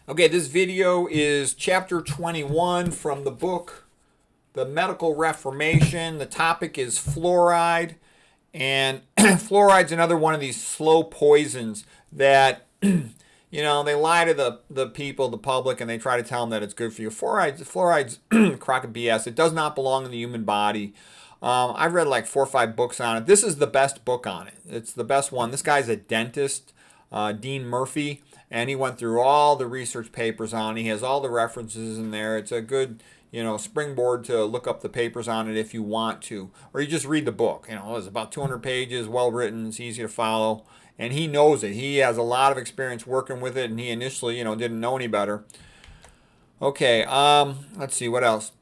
Okay, this video is chapter 21 from the book, The Medical Reformation. The topic is fluoride. And fluoride's another one of these slow poisons that, they lie to the people, the public, and they try to tell them that it's good for you. Fluoride's a crock of BS. It does not belong in the human body. I've read like 4 or 5 books on it. This is the best book on it. It's the best one. This guy's a dentist, Dean Murphy, and he went through all the research papers on it. He has all the references in there. It's a good, springboard to look up the papers on it if you want to, or you just read the book. It's about 200 pages, well written, it's easy to follow, and he knows it. He has a lot of experience working with it, and he initially, didn't know any better. Okay, let's see what else.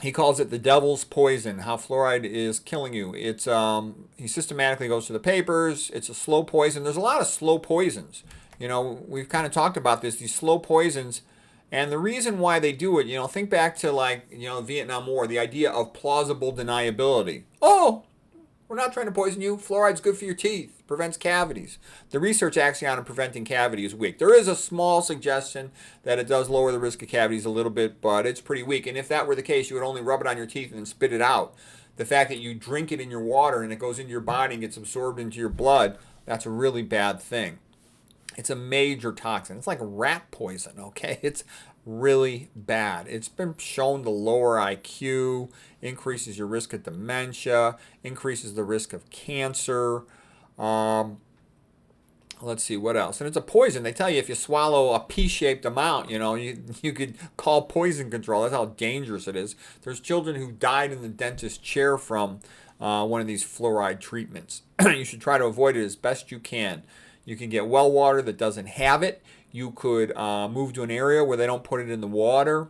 He calls it the devil's poison, how fluoride is killing you. It's he systematically goes through the papers. It's a slow poison. There's a lot of slow poisons. We've kind of talked about this, these slow poisons, and the reason why they do it, think back to the Vietnam War, the idea of plausible deniability. Oh, we're not trying to poison you. Fluoride's good for your teeth, prevents cavities. The research actually on preventing cavity is weak. There is a small suggestion that it does lower the risk of cavities a little bit, but it's pretty weak. And if that were the case, you would only rub it on your teeth and then spit it out. The fact that you drink it in your water and it goes into your body and gets absorbed into your blood, that's a really bad thing. It's a major toxin. It's like rat poison, okay? It's really bad. It's been shown to lower IQ, increases your risk of dementia, increases the risk of cancer. Let's see, what else? And it's a poison. They tell you if you swallow a pea-shaped amount, you could call poison control. That's how dangerous it is. There's children who died in the dentist chair from one of these fluoride treatments. You should try to avoid it as best you can. You can get well water that doesn't have it. You could move to an area where they don't put it in the water.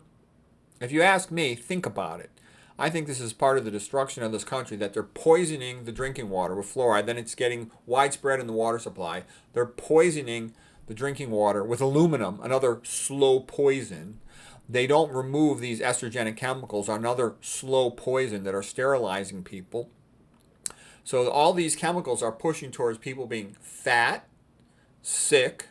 If you ask me, think about it. I think this is part of the destruction of this country, that they're poisoning the drinking water with fluoride. Then it's getting widespread in the water supply. They're poisoning the drinking water with aluminum, another slow poison. They don't remove these estrogenic chemicals, another slow poison that are sterilizing people. So all these chemicals are pushing towards people being fat, sick,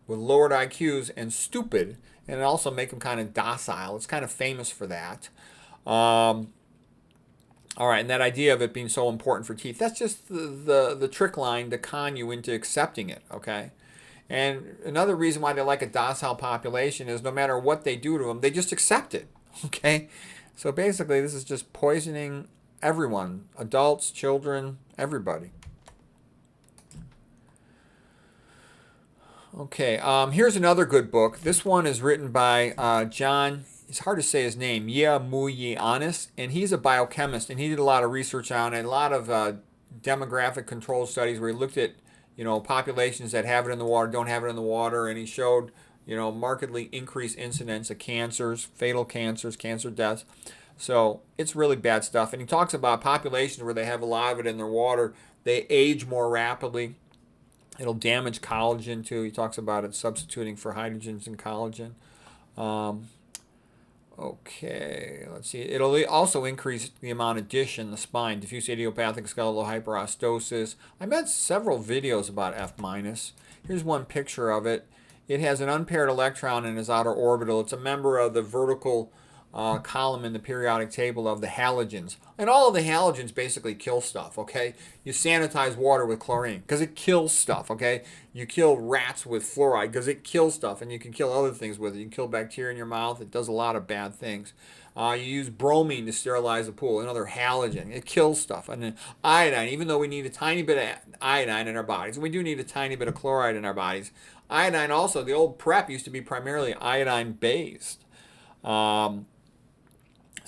with lowered IQs, and stupid, and also make them kind of docile. It's kind of famous for that. All right, and that idea of it being so important for teeth, that's just the trick line to con you into accepting it, okay? And another reason why they like a docile population is no matter what they do to them, they just accept it, okay? So basically, this is just poisoning everyone, adults, children, everybody. Okay, here's another good book. This one is written by John, it's hard to say his name, Yeamuyianis, and he's a biochemist, and he did a lot of research on it, a lot of demographic control studies where he looked at, populations that have it in the water, don't have it in the water, and he showed, markedly increased incidence of cancers, fatal cancers, cancer deaths. So it's really bad stuff. And he talks about populations where they have a lot of it in their water, they age more rapidly. It'll damage collagen too. He talks about it substituting for hydrogens in collagen. Okay, let's see. It'll also increase the amount of DISH in the spine, diffuse idiopathic skeletal hyperostosis. I made several videos about F-. Here's one picture of it. It has an unpaired electron in its outer orbital. It's a member of the vertical column in the periodic table of the halogens. And all of the halogens basically kill stuff, okay? You sanitize water with chlorine because it kills stuff, okay? You kill rats with fluoride because it kills stuff, and you can kill other things with it. You can kill bacteria in your mouth. It does a lot of bad things. You use bromine to sterilize a pool, another halogen. It kills stuff. And then iodine, even though we need a tiny bit of iodine in our bodies, and we do need a tiny bit of chloride in our bodies, iodine also, the old prep used to be primarily iodine-based.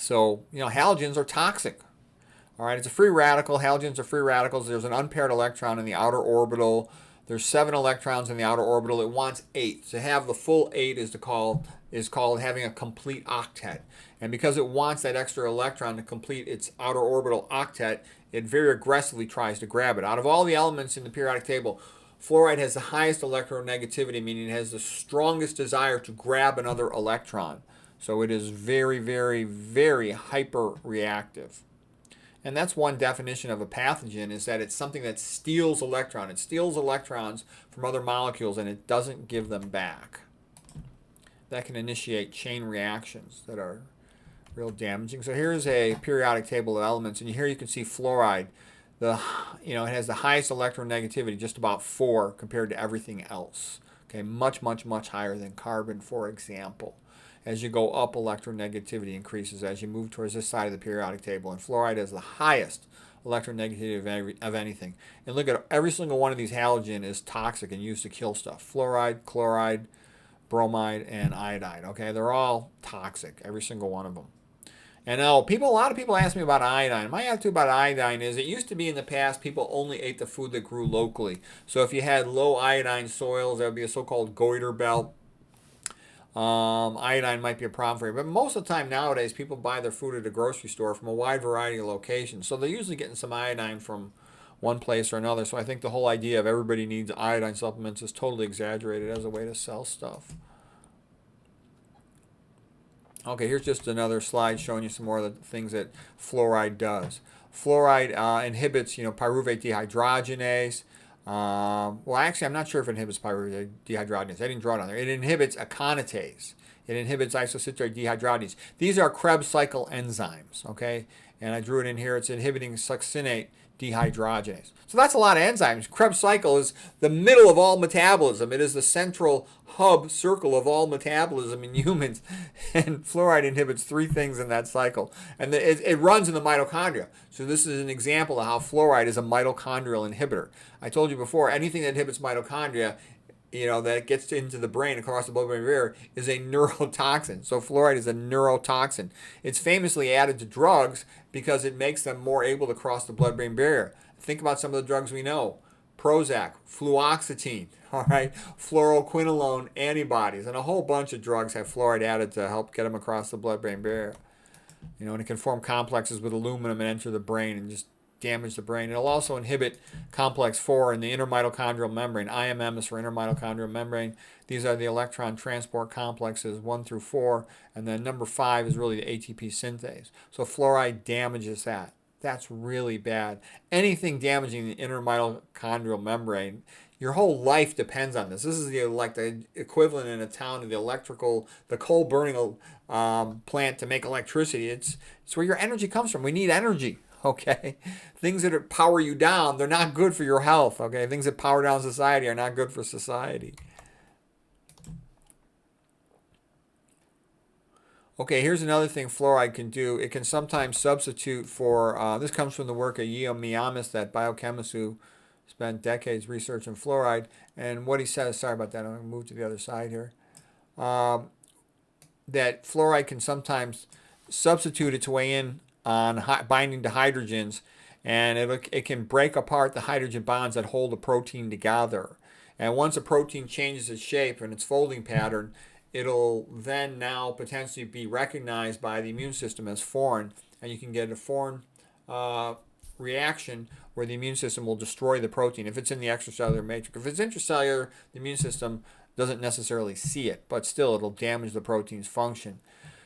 So, halogens are toxic. All right, it's a free radical. Halogens are free radicals. There's an unpaired electron in the outer orbital. There's 7 electrons in the outer orbital. It wants 8. To have the full 8 is called having a complete octet. And because it wants that extra electron to complete its outer orbital octet, it very aggressively tries to grab it. Out of all the elements in the periodic table, fluoride has the highest electronegativity, meaning it has the strongest desire to grab another electron. So it is very, very, very hyper-reactive. And that's one definition of a pathogen, is that it's something that steals electrons. It steals electrons from other molecules and it doesn't give them back. that can initiate chain reactions that are real damaging. So here's a periodic table of elements, and here you can see fluoride. It has the highest electronegativity, just about 4 compared to everything else. Okay, much, much, much higher than carbon, for example. As you go up, electronegativity increases as you move towards this side of the periodic table, and fluoride has the highest electronegativity of anything. And look at every single one of these halogen is toxic and used to kill stuff. Fluoride, chloride, bromide, and iodide. Okay, they're all toxic, every single one of them. And now, a lot of people ask me about iodine. My attitude about iodine is it used to be in the past people only ate the food that grew locally. So if you had low iodine soils, that would be a so-called goiter belt. Iodine might be a problem for you. But most of the time nowadays, people buy their food at a grocery store from a wide variety of locations. So they're usually getting some iodine from one place or another. So I think the whole idea of everybody needs iodine supplements is totally exaggerated as a way to sell stuff. Okay, here's just another slide showing you some more of the things that fluoride does. Fluoride inhibits, pyruvate dehydrogenase. Well, actually, I'm not sure if it inhibits pyruvate dehydrogenase. I didn't draw it on there. It inhibits aconitase. It inhibits isocitrate dehydrogenase. These are Krebs cycle enzymes, okay? And I drew it in here. It's inhibiting succinate dehydrogenase. So that's a lot of enzymes. Krebs cycle is the middle of all metabolism. It is the central hub circle of all metabolism in humans. And fluoride inhibits 3 things in that cycle. And it runs in the mitochondria. So this is an example of how fluoride is a mitochondrial inhibitor. I told you before, anything that inhibits mitochondria, that gets into the brain across the blood-brain barrier is a neurotoxin. So fluoride is a neurotoxin. It's famously added to drugs because it makes them more able to cross the blood-brain barrier. Think about some of the drugs we know. Prozac, fluoxetine, all right, fluoroquinolone antibodies, and a whole bunch of drugs have fluoride added to help get them across the blood-brain barrier. And it can form complexes with aluminum and enter the brain and just damage the brain. It'll also inhibit complex 4 in the intermitochondrial membrane. IMM is for intermitochondrial membrane. These are the electron transport complexes 1 through 4, and then number 5 is really the ATP synthase. So fluoride damages that. That's really bad. Anything damaging the intermitochondrial membrane, your whole life depends on this. This is the equivalent in a town of the coal burning plant to make electricity. It's where your energy comes from. We need energy. Okay, things that power you down, they're not good for your health. Okay, things that power down society are not good for society. Okay, here's another thing fluoride can do. It can sometimes substitute for, this comes from the work of Yeo Miyamis, that biochemist who spent decades researching fluoride. And what he says, sorry about that, I'm going to move to the other side here, that fluoride can sometimes substitute its way in on binding to hydrogens, and it can break apart the hydrogen bonds that hold a protein together. And once a protein changes its shape and its folding pattern, it'll then now potentially be recognized by the immune system as foreign, and you can get a foreign reaction where the immune system will destroy the protein if it's in the extracellular matrix. If it's intracellular, the immune system doesn't necessarily see it, but still it'll damage the protein's function.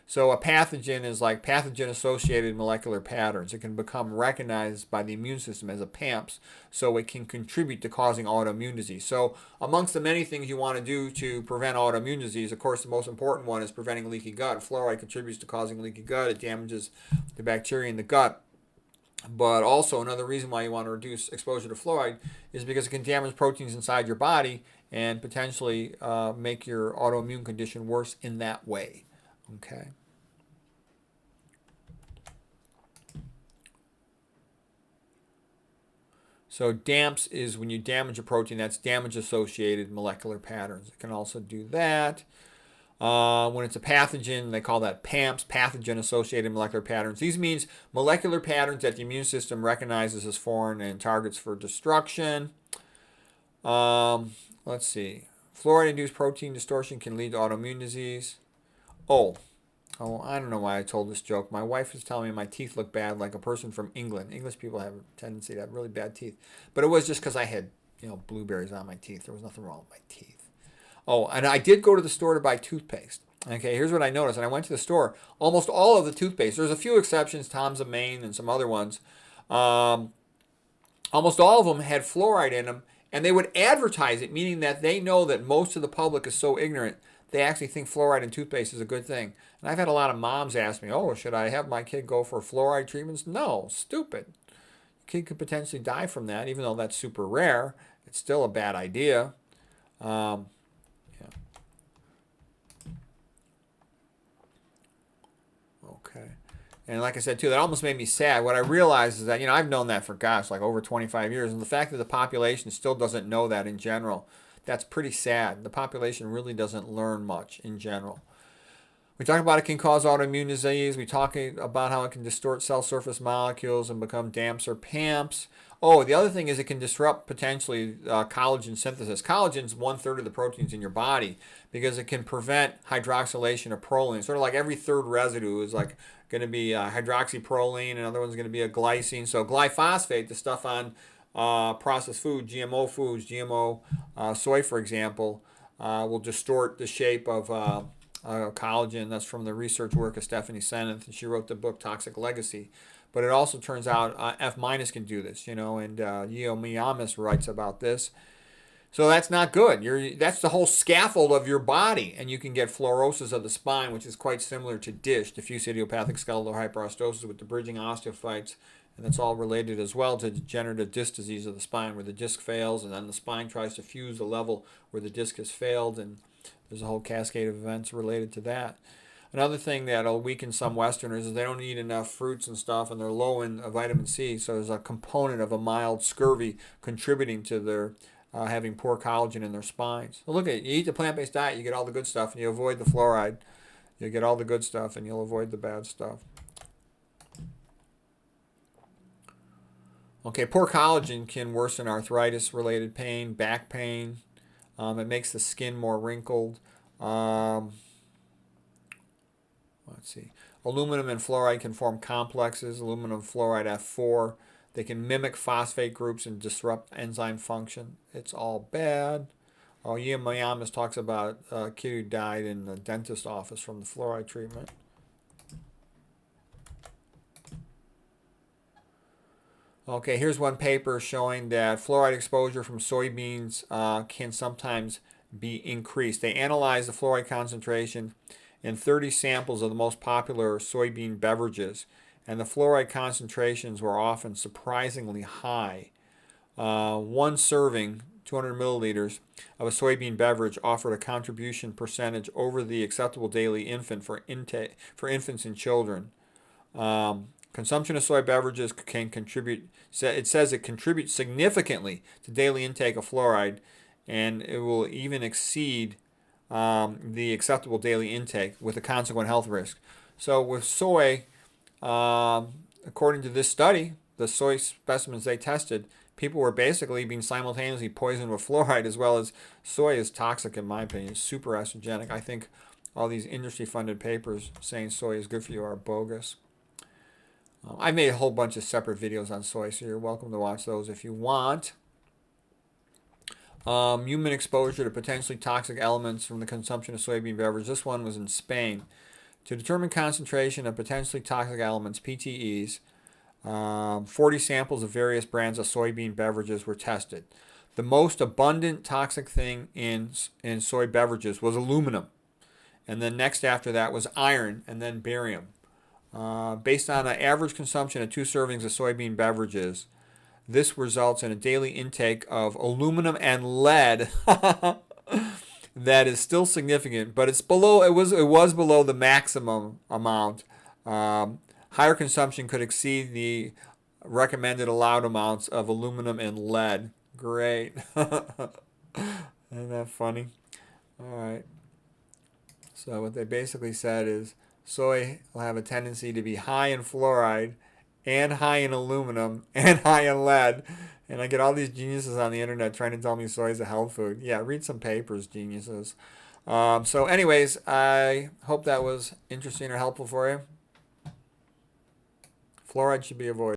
So a pathogen is like pathogen-associated molecular patterns. It can become recognized by the immune system as a PAMPs, so it can contribute to causing autoimmune disease. So amongst the many things you want to do to prevent autoimmune disease, of course, the most important one is preventing leaky gut. Fluoride contributes to causing leaky gut. It damages the bacteria in the gut. But also another reason why you want to reduce exposure to fluoride is because it can damage proteins inside your body and potentially make your autoimmune condition worse in that way. Okay. So DAMPs is when you damage a protein, that's damage-associated molecular patterns. It can also do that. When it's a pathogen, they call that PAMPs, pathogen-associated molecular patterns. These means molecular patterns that the immune system recognizes as foreign and targets for destruction. Let's see. Fluoride-induced protein distortion can lead to autoimmune disease. Oh, I don't know why I told this joke. My wife was telling me my teeth look bad, like a person from England. English people have a tendency to have really bad teeth. But it was just because I had, blueberries on my teeth. There was nothing wrong with my teeth. Oh, and I did go to the store to buy toothpaste. Okay, here's what I noticed. And I went to the store. Almost all of the toothpaste, there's a few exceptions, Tom's of Maine and some other ones. Almost all of them had fluoride in them. And they would advertise it, meaning that they know that most of the public is so ignorant they actually think fluoride in toothpaste is a good thing. And I've had a lot of moms ask me, oh, should I have my kid go for fluoride treatments? No, stupid. Kid could potentially die from that, even though that's super rare. It's still a bad idea. Yeah. Okay. And like I said, too, that almost made me sad. What I realized is that, I've known that for, gosh, like over 25 years. And the fact that the population still doesn't know that in general, that's pretty sad. The population really doesn't learn much in general. We talk about it can cause autoimmune disease. We talk about how it can distort cell surface molecules and become DAMPs or PAMPs. Oh, the other thing is it can disrupt potentially collagen synthesis. Collagen is 1/3 of the proteins in your body because it can prevent hydroxylation of proline. Sort of like every third residue is like going to be hydroxyproline, another one's going to be a glycine. So glyphosate, the stuff on processed food, GMO soy, for example, will distort the shape of collagen. That's from the research work of Stephanie Seneff, and she wrote the book Toxic Legacy. But it also turns out F- can do this, and Yeo Miyamis writes about this. So that's not good. That's the whole scaffold of your body, and you can get fluorosis of the spine, which is quite similar to DISH, diffuse idiopathic skeletal hyperostosis with the bridging osteophytes, and that's all related as well to degenerative disc disease of the spine, where the disc fails, and then the spine tries to fuse the level where the disc has failed, and there's a whole cascade of events related to that. Another thing that'll weaken some Westerners is they don't eat enough fruits and stuff, and they're low in vitamin C. So there's a component of a mild scurvy contributing to their having poor collagen in their spines. So look at it. You eat the plant-based diet, you get all the good stuff, and you avoid the fluoride. You get all the good stuff, and you'll avoid the bad stuff. Okay, poor collagen can worsen arthritis-related pain, back pain. It makes the skin more wrinkled. Let's see. Aluminum and fluoride can form complexes. Aluminum fluoride F4. They can mimic phosphate groups and disrupt enzyme function. It's all bad. Oh, Ian Miyamis talks about a kid who died in the dentist office from the fluoride treatment. Okay, here's one paper showing that fluoride exposure from soybeans can sometimes be increased. They analyzed the fluoride concentration in 30 samples of the most popular soybean beverages, and the fluoride concentrations were often surprisingly high. One serving, 200 milliliters, of a soybean beverage offered a contribution percentage over the acceptable daily infant for infants and children. Consumption of soy beverages can contribute, it says it contributes significantly to daily intake of fluoride, and it will even exceed the acceptable daily intake with a consequent health risk. So with soy, according to this study, the soy specimens they tested, people were basically being simultaneously poisoned with fluoride, as well as soy is toxic in my opinion. It's super estrogenic. I think all these industry-funded papers saying soy is good for you are bogus. I made a whole bunch of separate videos on soy, so you're welcome to watch those if you want. Human exposure to potentially toxic elements from the consumption of soybean beverage. This one was in Spain. To determine concentration of potentially toxic elements, PTEs, 40 samples of various brands of soybean beverages were tested. The most abundant toxic thing in soy beverages was aluminum. And then next after that was iron, and then barium. Based on an average consumption of 2 servings of soybean beverages, this results in a daily intake of aluminum and lead that is still significant, but it's below. It was below the maximum amount. Higher consumption could exceed the recommended allowed amounts of aluminum and lead. Great. Isn't that funny? All right. So what they basically said is soy will have a tendency to be high in fluoride and high in aluminum and high in lead. And I get all these geniuses on the internet trying to tell me soy is a health food. Yeah, read some papers, geniuses. So anyways, I hope that was interesting or helpful for you. Fluoride should be avoided.